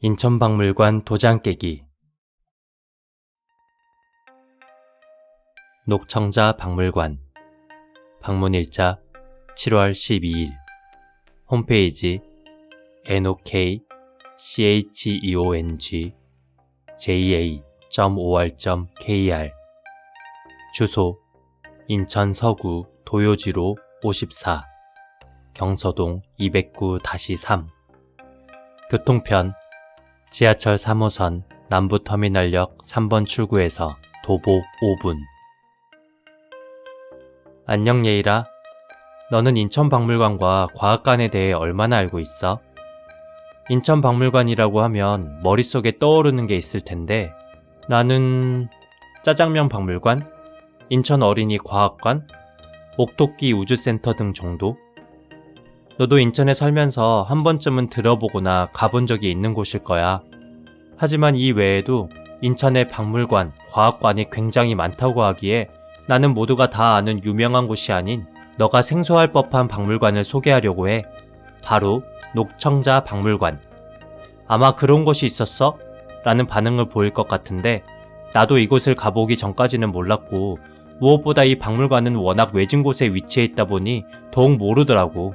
인천박물관 도장 깨기. 녹청자 박물관. 방문일자 7월 12일. 홈페이지 nokcheongja.or.kr. 주소 인천 서구 도요지로 54, 경서동 209-3. 교통편 지하철 3호선 남부터미널역 3번 출구에서 도보 5분. 안녕 예일아. 너는 인천박물관과 과학관에 대해 얼마나 알고 있어? 인천박물관이라고 하면 머릿속에 떠오르는 게 있을 텐데 나는 짜장면 박물관, 인천 어린이 과학관, 옥토끼 우주센터 등 정도? 너도 인천에 살면서 한 번쯤은 들어보거나 가본 적이 있는 곳일 거야. 하지만 이 외에도 인천의 박물관, 과학관이 굉장히 많다고 하기에 나는 모두가 다 아는 유명한 곳이 아닌 너가 생소할 법한 박물관을 소개하려고 해. 바로 녹청자 박물관. 아마 그런 곳이 있었어? 라는 반응을 보일 것 같은데 나도 이곳을 가보기 전까지는 몰랐고 무엇보다 이 박물관은 워낙 외진 곳에 위치해 있다 보니 더욱 모르더라고.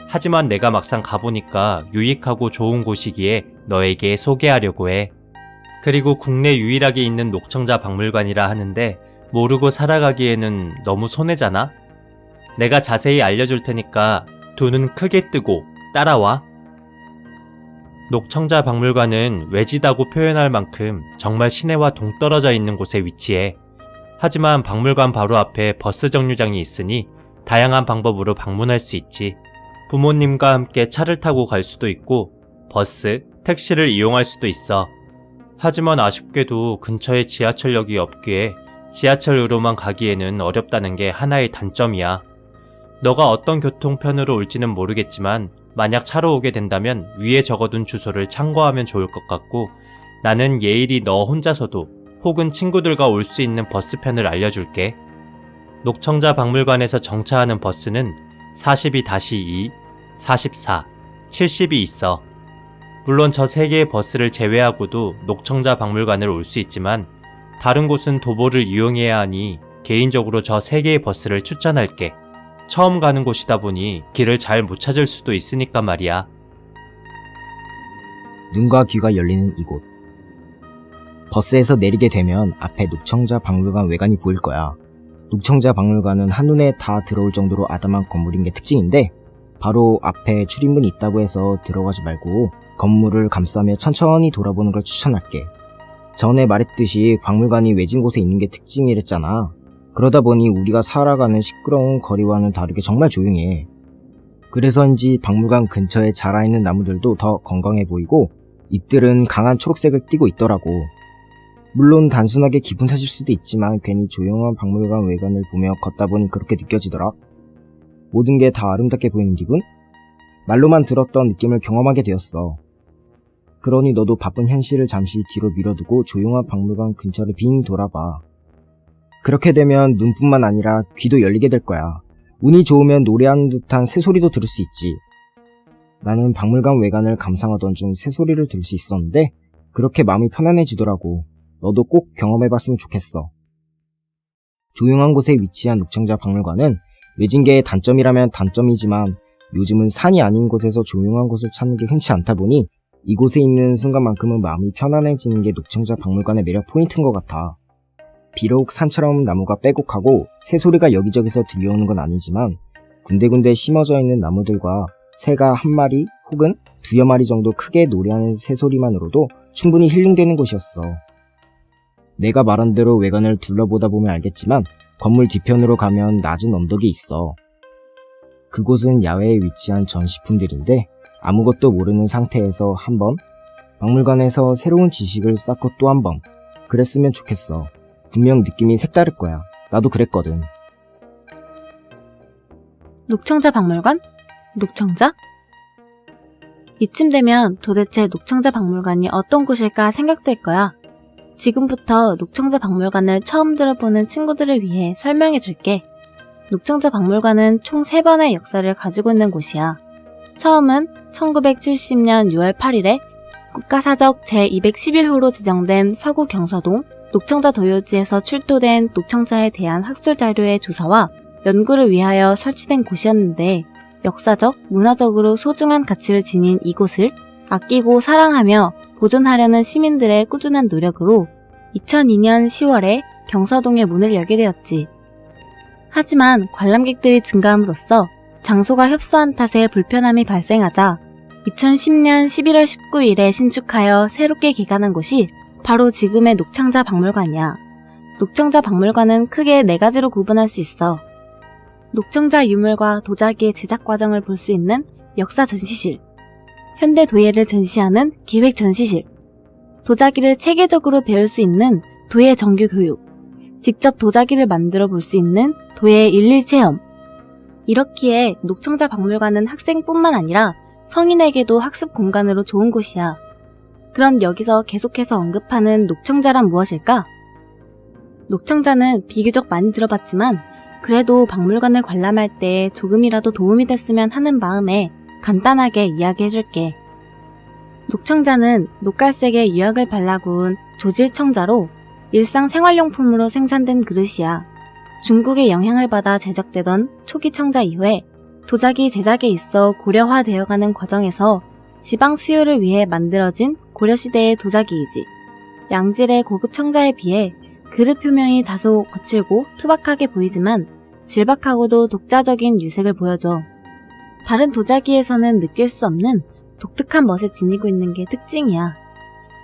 하지만 내가 막상 가보니까 유익하고 좋은 곳이기에 너에게 소개하려고 해. 그리고 국내 유일하게 있는 녹청자 박물관이라 하는데 모르고 살아가기에는 너무 손해잖아? 내가 자세히 알려줄 테니까 두 눈 크게 뜨고 따라와. 녹청자 박물관은 외지다고 표현할 만큼 정말 시내와 동떨어져 있는 곳에 위치해. 하지만 박물관 바로 앞에 버스 정류장이 있으니 다양한 방법으로 방문할 수 있지. 부모님과 함께 차를 타고 갈 수도 있고 버스, 택시를 이용할 수도 있어. 하지만 아쉽게도 근처에 지하철역이 없기에 지하철으로만 가기에는 어렵다는 게 하나의 단점이야. 너가 어떤 교통편으로 올지는 모르겠지만 만약 차로 오게 된다면 위에 적어둔 주소를 참고하면 좋을 것 같고 나는 예일이 너 혼자서도 혹은 친구들과 올 수 있는 버스편을 알려줄게. 녹청자 박물관에서 정차하는 버스는 42-2, 44, 70이 있어. 물론 저 3개의 버스를 제외하고도 녹청자 박물관을 올 수 있지만 다른 곳은 도보를 이용해야 하니 개인적으로 저 3개의 버스를 추천할게. 처음 가는 곳이다 보니 길을 잘 못 찾을 수도 있으니까 말이야. 눈과 귀가 열리는 이곳. 버스에서 내리게 되면 앞에 녹청자 박물관 외관이 보일 거야. 녹청자 박물관은 한눈에 다 들어올 정도로 아담한 건물인 게 특징인데 바로 앞에 출입문이 있다고 해서 들어가지 말고 건물을 감싸며 천천히 돌아보는 걸 추천할게. 전에 말했듯이 박물관이 외진 곳에 있는 게 특징이랬잖아. 그러다 보니 우리가 살아가는 시끄러운 거리와는 다르게 정말 조용해. 그래서인지 박물관 근처에 자라있는 나무들도 더 건강해 보이고 잎들은 강한 초록색을 띠고 있더라고. 물론 단순하게 기분 탓일 수도 있지만 괜히 조용한 박물관 외관을 보며 걷다 보니 그렇게 느껴지더라. 모든 게 다 아름답게 보이는 기분? 말로만 들었던 느낌을 경험하게 되었어. 그러니 너도 바쁜 현실을 잠시 뒤로 밀어두고 조용한 박물관 근처를 빙 돌아봐. 그렇게 되면 눈뿐만 아니라 귀도 열리게 될 거야. 운이 좋으면 노래하는 듯한 새소리도 들을 수 있지. 나는 박물관 외관을 감상하던 중 새소리를 들을 수 있었는데 그렇게 마음이 편안해지더라고. 너도 꼭 경험해봤으면 좋겠어. 조용한 곳에 위치한 녹청자 박물관은 외진계의 단점이라면 단점이지만 요즘은 산이 아닌 곳에서 조용한 곳을 찾는 게 흔치 않다 보니 이곳에 있는 순간만큼은 마음이 편안해지는 게 녹청자 박물관의 매력 포인트인 것 같아. 비록 산처럼 나무가 빼곡하고 새소리가 여기저기서 들려오는 건 아니지만 군데군데 심어져 있는 나무들과 새가 한 마리 혹은 두여 마리 정도 크게 노래하는 새소리만으로도 충분히 힐링되는 곳이었어. 내가 말한 대로 외관을 둘러보다 보면 알겠지만 건물 뒤편으로 가면 낮은 언덕이 있어. 그곳은 야외에 위치한 전시품들인데 아무것도 모르는 상태에서 한번 박물관에서 새로운 지식을 쌓고 또 한 번 그랬으면 좋겠어. 분명 느낌이 색다를 거야. 나도 그랬거든. 녹청자 박물관? 녹청자? 이쯤 되면 도대체 녹청자 박물관이 어떤 곳일까 생각될 거야. 지금부터 녹청자 박물관을 처음 들어보는 친구들을 위해 설명해 줄게. 녹청자 박물관은 총 3번의 역사를 가지고 있는 곳이야. 처음은 1970년 6월 8일에 국가사적 제211호로 지정된 서구 경서동 녹청자 도요지에서 출토된 녹청자에 대한 학술 자료의 조사와 연구를 위하여 설치된 곳이었는데 역사적, 문화적으로 소중한 가치를 지닌 이곳을 아끼고 사랑하며 보존하려는 시민들의 꾸준한 노력으로 2002년 10월에 경서동의 문을 열게 되었지. 하지만 관람객들이 증가함으로써 장소가 협소한 탓에 불편함이 발생하자 2010년 11월 19일에 신축하여 새롭게 개관한 곳이 바로 지금의 녹청자 박물관이야. 녹청자 박물관은 크게 4가지로 구분할 수 있어. 녹청자 유물과 도자기의 제작 과정을 볼 수 있는 역사 전시실, 현대 도예를 전시하는 기획 전시실, 도자기를 체계적으로 배울 수 있는 도예 정규 교육, 직접 도자기를 만들어 볼 수 있는 도예 일일 체험. 이렇기에 녹청자 박물관은 학생뿐만 아니라 성인에게도 학습 공간으로 좋은 곳이야. 그럼 여기서 계속해서 언급하는 녹청자란 무엇일까? 녹청자는 비교적 많이 들어봤지만 그래도 박물관을 관람할 때 조금이라도 도움이 됐으면 하는 마음에 간단하게 이야기해줄게. 녹청자는 녹갈색의 유약을 발라 구운 조질청자로 일상생활용품으로 생산된 그릇이야. 중국의 영향을 받아 제작되던 초기 청자 이후에 도자기 제작에 있어 고려화되어가는 과정에서 지방 수요를 위해 만들어진 고려시대의 도자기이지. 양질의 고급 청자에 비해 그릇 표면이 다소 거칠고 투박하게 보이지만 질박하고도 독자적인 유색을 보여줘. 다른 도자기에서는 느낄 수 없는 독특한 멋을 지니고 있는 게 특징이야.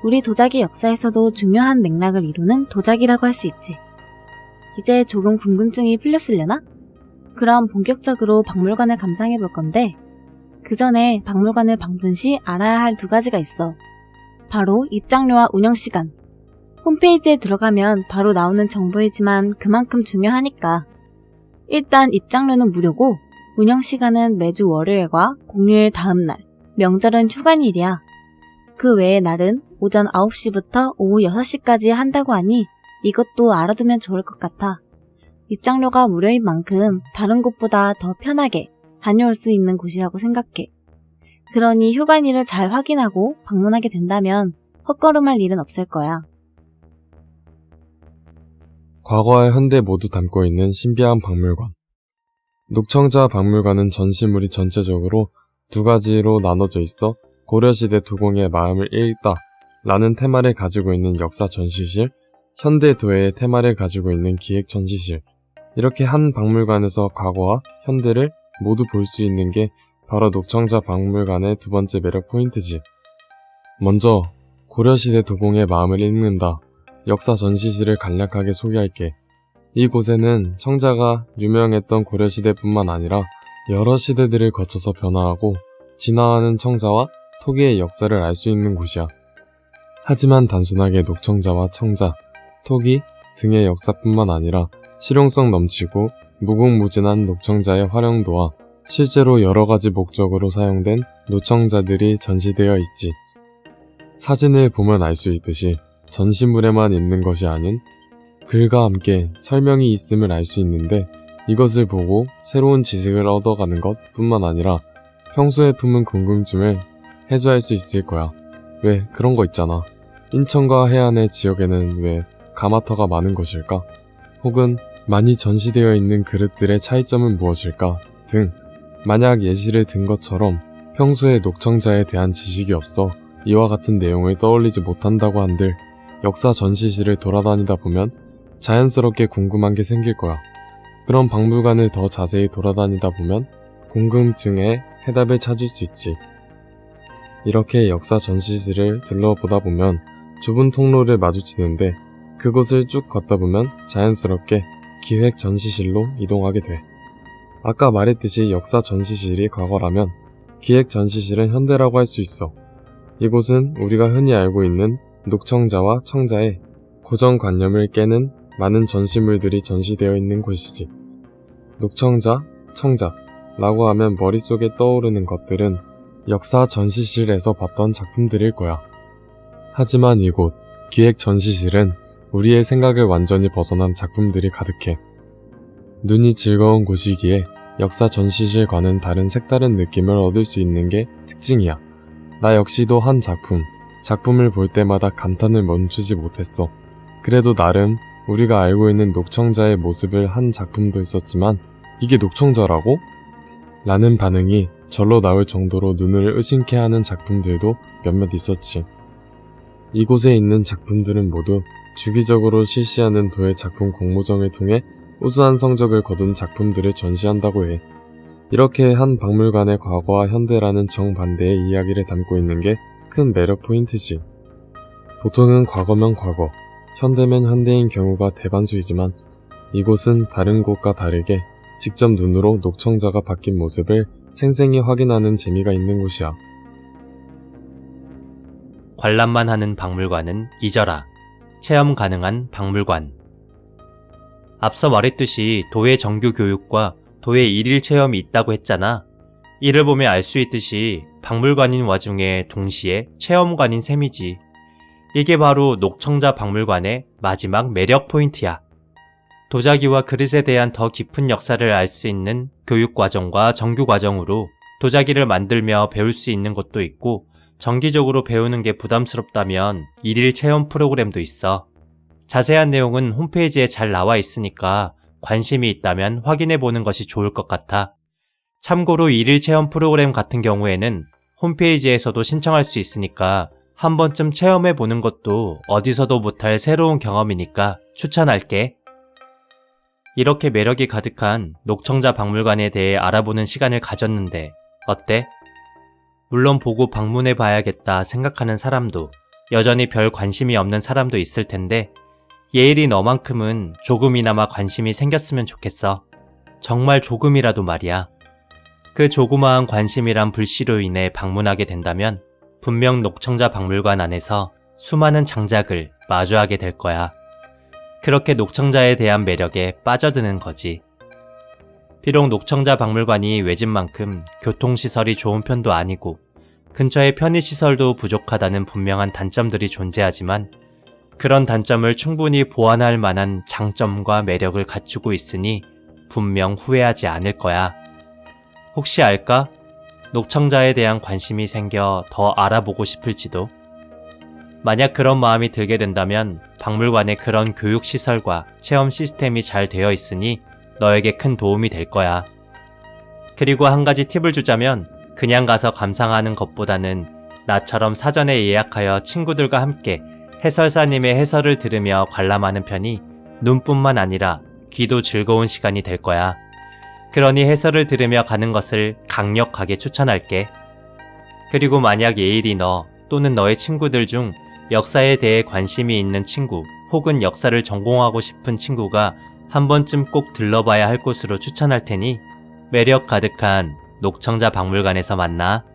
우리 도자기 역사에서도 중요한 맥락을 이루는 도자기라고 할 수 있지. 이제 조금 궁금증이 풀렸으려나? 그럼 본격적으로 박물관을 감상해 볼 건데 그 전에 박물관을 방문 시 알아야 할 2가지가 있어. 바로 입장료와 운영시간. 홈페이지에 들어가면 바로 나오는 정보이지만 그만큼 중요하니까. 일단 입장료는 무료고 운영시간은 매주 월요일과 공휴일 다음날, 명절은 휴관일이야. 그 외의 날은 오전 9시부터 오후 6시까지 한다고 하니 이것도 알아두면 좋을 것 같아. 입장료가 무료인 만큼 다른 곳보다 더 편하게 다녀올 수 있는 곳이라고 생각해. 그러니 휴관일을 잘 확인하고 방문하게 된다면 헛걸음할 일은 없을 거야. 과거와 현대 모두 담고 있는 신비한 박물관. 녹청자 박물관은 전시물이 전체적으로 2가지로 나눠져 있어 고려시대 도공의 마음을 읽다 라는 테마를 가지고 있는 역사 전시실, 현대 도예의 테마를 가지고 있는 기획 전시실. 이렇게 한 박물관에서 과거와 현대를 모두 볼 수 있는 게 바로 녹청자 박물관의 2번째 매력 포인트지. 먼저 고려시대 도공의 마음을 읽는다 역사 전시실을 간략하게 소개할게. 이곳에는 청자가 유명했던 고려시대뿐만 아니라 여러 시대들을 거쳐서 변화하고 진화하는 청자와 토기의 역사를 알 수 있는 곳이야. 하지만 단순하게 녹청자와 청자, 토기 등의 역사뿐만 아니라 실용성 넘치고 무궁무진한 녹청자의 활용도와 실제로 여러가지 목적으로 사용된 노청자들이 전시되어 있지. 사진을 보면 알 수 있듯이 전시물에만 있는 것이 아닌 글과 함께 설명이 있음을 알 수 있는데 이것을 보고 새로운 지식을 얻어가는 것 뿐만 아니라 평소에 품은 궁금증을 해소할 수 있을 거야. 왜 그런 거 있잖아. 인천과 해안의 지역에는 왜 가마터가 많은 것일까? 혹은 많이 전시되어 있는 그릇들의 차이점은 무엇일까? 등 만약 예시를 든 것처럼 평소에 녹청자에 대한 지식이 없어 이와 같은 내용을 떠올리지 못한다고 한들 역사 전시실을 돌아다니다 보면 자연스럽게 궁금한 게 생길 거야. 그럼 박물관을 더 자세히 돌아다니다 보면 궁금증에 해답을 찾을 수 있지. 이렇게 역사 전시실을 둘러보다 보면 좁은 통로를 마주치는데 그곳을 쭉 걷다 보면 자연스럽게 기획 전시실로 이동하게 돼. 아까 말했듯이 역사 전시실이 과거라면 기획 전시실은 현대라고 할 수 있어. 이곳은 우리가 흔히 알고 있는 녹청자와 청자의 고정관념을 깨는 많은 전시물들이 전시되어 있는 곳이지. 녹청자, 청자라고 하면 머릿속에 떠오르는 것들은 역사 전시실에서 봤던 작품들일 거야. 하지만 이곳 기획 전시실은 우리의 생각을 완전히 벗어난 작품들이 가득해. 눈이 즐거운 곳이기에 역사 전시실과는 다른 색다른 느낌을 얻을 수 있는 게 특징이야. 나 역시도 한 작품, 작품을 볼 때마다 감탄을 멈추지 못했어. 그래도 나름 우리가 알고 있는 녹청자의 모습을 한 작품도 있었지만 이게 녹청자라고? 라는 반응이 절로 나올 정도로 눈을 의심케 하는 작품들도 몇몇 있었지. 이곳에 있는 작품들은 모두 주기적으로 실시하는 도의 작품 공모전을 통해 우수한 성적을 거둔 작품들을 전시한다고 해. 이렇게 한 박물관의 과거와 현대라는 정반대의 이야기를 담고 있는 게 큰 매력 포인트지. 보통은 과거면 과거, 현대면 현대인 경우가 대반수이지만 이곳은 다른 곳과 다르게 직접 눈으로 녹청자가 바뀐 모습을 생생히 확인하는 재미가 있는 곳이야. 관람만 하는 박물관은 잊어라. 체험 가능한 박물관. 앞서 말했듯이 도의 정규 교육과 도의 일일 체험이 있다고 했잖아. 이를 보면 알 수 있듯이 박물관인 와중에 동시에 체험관인 셈이지. 이게 바로 녹청자 박물관의 마지막 매력 포인트야. 도자기와 그릇에 대한 더 깊은 역사를 알 수 있는 교육과정과 정규과정으로 도자기를 만들며 배울 수 있는 것도 있고, 정기적으로 배우는 게 부담스럽다면 일일 체험 프로그램도 있어. 자세한 내용은 홈페이지에 잘 나와 있으니까 관심이 있다면 확인해 보는 것이 좋을 것 같아. 참고로 일일 체험 프로그램 같은 경우에는 홈페이지에서도 신청할 수 있으니까 한 번쯤 체험해 보는 것도 어디서도 못할 새로운 경험이니까 추천할게. 이렇게 매력이 가득한 녹청자 박물관에 대해 알아보는 시간을 가졌는데 어때? 물론 보고 방문해 봐야겠다 생각하는 사람도, 여전히 별 관심이 없는 사람도 있을 텐데 예일이 너만큼은 조금이나마 관심이 생겼으면 좋겠어. 정말 조금이라도 말이야. 그 조그마한 관심이란 불씨로 인해 방문하게 된다면 분명 녹청자 박물관 안에서 수많은 장작을 마주하게 될 거야. 그렇게 녹청자에 대한 매력에 빠져드는 거지. 비록 녹청자 박물관이 외진 만큼 교통시설이 좋은 편도 아니고 근처에 편의시설도 부족하다는 분명한 단점들이 존재하지만 그런 단점을 충분히 보완할 만한 장점과 매력을 갖추고 있으니 분명 후회하지 않을 거야. 혹시 알까? 녹청자에 대한 관심이 생겨 더 알아보고 싶을지도. 만약 그런 마음이 들게 된다면 박물관에 그런 교육시설과 체험 시스템이 잘 되어 있으니 너에게 큰 도움이 될 거야. 그리고 한 가지 팁을 주자면 그냥 가서 감상하는 것보다는 나처럼 사전에 예약하여 친구들과 함께 해설사님의 해설을 들으며 관람하는 편이 눈뿐만 아니라 귀도 즐거운 시간이 될 거야. 그러니 해설을 들으며 가는 것을 강력하게 추천할게. 그리고 만약 예일이 너 또는 너의 친구들 중 역사에 대해 관심이 있는 친구 혹은 역사를 전공하고 싶은 친구가 한 번쯤 꼭 들러봐야 할 곳으로 추천할 테니 매력 가득한 녹청자 박물관에서 만나.